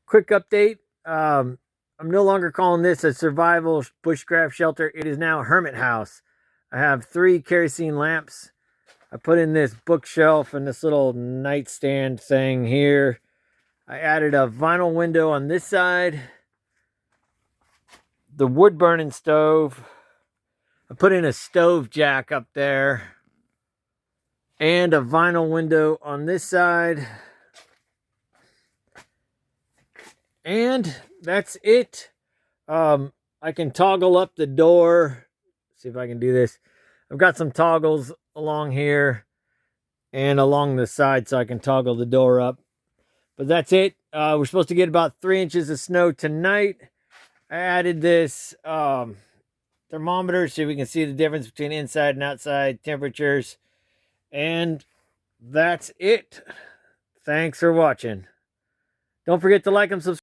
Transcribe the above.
quick update. I'm no longer calling this a survival bushcraft shelter. It is now a Hermit House. I have 3 kerosene lamps. I put in this bookshelf and this little nightstand thing here. I added a vinyl window on this side. The wood burning stove. I put in a stove jack up there. And a vinyl window on this side. And that's it. I can toggle up the door. See if I can do this. I've got some toggles along here and along the side so I can toggle the door up. But that's it. We're supposed to get about 3 inches of snow tonight. I added this thermometer so we can see the difference between inside and outside temperatures. And that's it. Thanks for watching. Don't forget to like and subscribe.